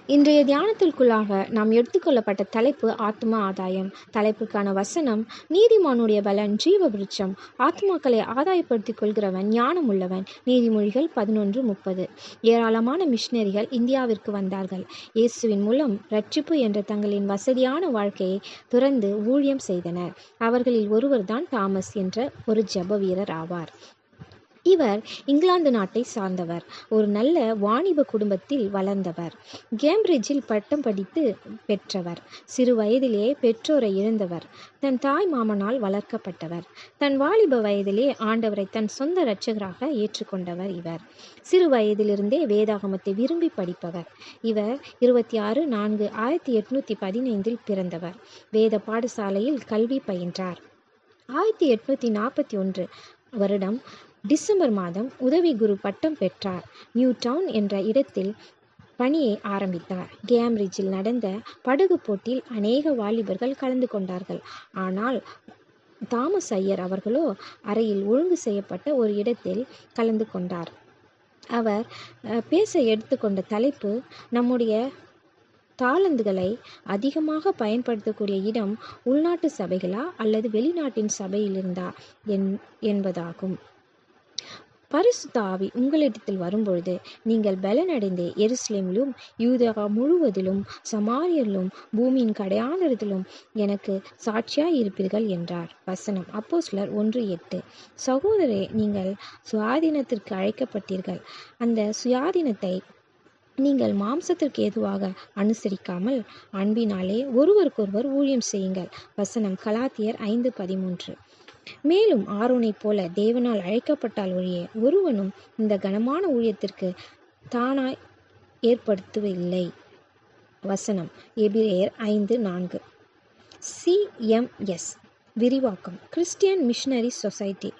இன்றைய தியானத்திற்குள்ளாக நாம் எடுத்துக்கொள்ளப்பட்ட தலைப்பு ஆத்ம ஆதாயம். தலைப்புக்கான வசனம், நீதிமானுடைய பலன் ஜீவ விருட்சம், ஆத்மாக்களை ஆதாயப்படுத்திக் கொள்கிறவன் ஞானம் உள்ளவன். நீதிமொழிகள் 11:30. ஏராளமான மிஷனரிகள் இந்தியாவிற்கு வந்தார்கள். இயேசுவின் மூலம் ரட்சிப்பு என்ற தங்களின் வசதியான வாழ்க்கையை துறந்து ஊழியம் செய்தனர். அவர்களில் ஒருவர்தான் தாமஸ் என்ற ஒரு ஜெப வீரர் ஆவார். இவர் இங்கிலாந்து நாட்டை சார்ந்தவர். ஒரு நல்ல வாணிப குடும்பத்தில் வளர்ந்தவர். கேம்பிரிட்ஜில் பட்டம் படித்து பெற்றவர். சிறு வயதிலே பெற்றோரை இழந்தவர். தன் தாய் மாமனால் வளர்க்கப்பட்டவர். தன் வாலிப வயதிலே ஆண்டவரை தன் சொந்த இரட்சகராக ஏற்றுக்கொண்டவர். இவர் சிறு வயதிலிருந்தே வேதாகமத்தை விரும்பி படிப்பவர். இவர் 26/4/1815 பிறந்தவர். வேத பாடசாலையில் கல்வி பயின்றார். 1841 வருடம் டிசம்பர் மாதம் உதவி குரு பட்டம் பெற்றார். நியூ டவுன் என்ற இடத்தில் பணியை ஆரம்பித்தார். கேம்பிரிட்ஜில் நடந்த படகு போட்டியில் அநேக வாலிபர்கள் கலந்து கொண்டார்கள். ஆனால் தாமஸ் ஐயர் அவர்களோ அறையில் ஒழுங்கு செய்யப்பட்ட ஒரு இடத்தில் கலந்து கொண்டார். அவர் பேச எடுத்துக்கொண்ட தலைப்பு, நம்முடைய தாளந்துகளை அதிகமாக பயன்படுத்தக்கூடிய இடம் உள்நாட்டு சபைகளா அல்லது வெளிநாட்டின் சபையில் இருந்தா என்பதாகும். பரிசுத்த ஆவி உங்களிடத்தில் வரும்பொழுது நீங்கள் பலனடைந்து எருசலேமிலும் யூதேயா முழுவதிலும் சமாரியரிலும் பூமியின் கடையானதிலும் எனக்கு சாட்சியாய் இருப்பீர்கள் என்றார். வசனம் அப்போஸ்தலர் 1:8. சகோதரரே, நீங்கள் சுயாதீனத்திற்கு அழைக்கப்பட்டீர்கள். அந்த சுயாதீனத்தை நீங்கள் மாம்சத்திற்கு ஏதுவாக அனுசரிக்காமல் அன்பினாலே ஒருவருக்கொருவர் ஊழியம் செய்யுங்கள். வசனம் கலாத்தியர் 5:13. மேலும் ஆரோனைப் போல தேவனால் அழைக்கப்பட்டால் ஒழிய ஒருவனும் இந்த கனமான ஊழியத்திற்கு தானாய் ஏற்படுத்தவில்லை. வசனம் எபிரேயர் 5:4. CMS விரிவாக்கம், கிறிஸ்டியன் மிஷனரி சொசைட்டி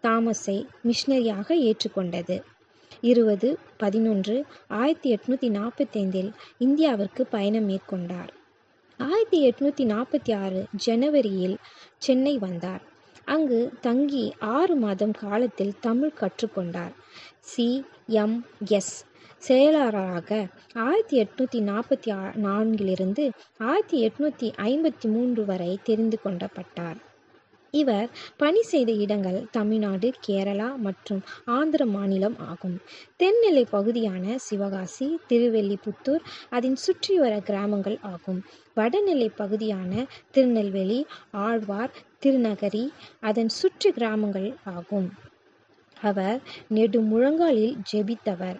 தாமஸை மிஷனரியாக ஏற்றுக்கொண்டது. 20/11/1845 இந்தியாவிற்கு பயணம் மேற்கொண்டார். 1846 ஜனவரியில் சென்னை வந்தார். அங்கு தங்கி 6 மாதம் காலத்தில் தமிழ் கற்றுக்கொண்டார். CMS செயலாளராக 1844 1853 வரை தெரிந்து கொள்ளப்பட்டார். இவர் பணி செய்த இடங்கள் தமிழ்நாடு, கேரளா மற்றும் ஆந்திர மாநிலம் ஆகும். தென்னெல்லை பகுதியான சிவகாசி, திருவெல்லிபுத்தூர் அதன் சுற்றிவர கிராமங்கள் ஆகும். வடநெல்லை பகுதியான திருநெல்வேலி, ஆழ்வார், திருநகரி அதன் சுற்று கிராமங்கள் ஆகும். அவர் நெடுமுழங்காலில் ஜெபித்தவர்.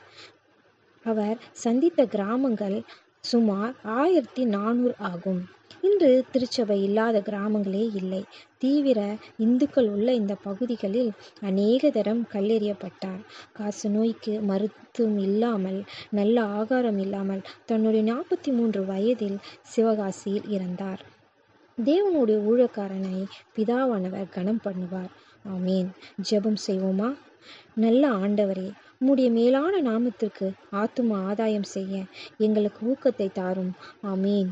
அவர் சந்தித்த கிராமங்கள் சுமார் 1400 ஆகும். இன்று திருச்சபை இல்லாத கிராமங்களே இல்லை. தீவிர இந்துக்கள் உள்ள இந்த பகுதிகளில் அநேக தரம் கல்லெறியப்பட்டார். காச நோய்க்கு மருத்துவம் இல்லாமல், நல்ல ஆகாரம் இல்லாமல் தன்னுடைய 43 வயதில் சிவகாசியில் இறந்தார். தேவனுடைய ஊழியக்காரனை பிதாவானவர் கனம் பண்ணுவார். ஆமேன். ஜெபம் செய்வோமா? நல்ல ஆண்டவரே, உம்முடைய மேலான நாமத்திற்கு ஆத்தும ஆதாயம் செய்ய எங்களுக்கு ஊக்கத்தை தாரும். ஆமேன்.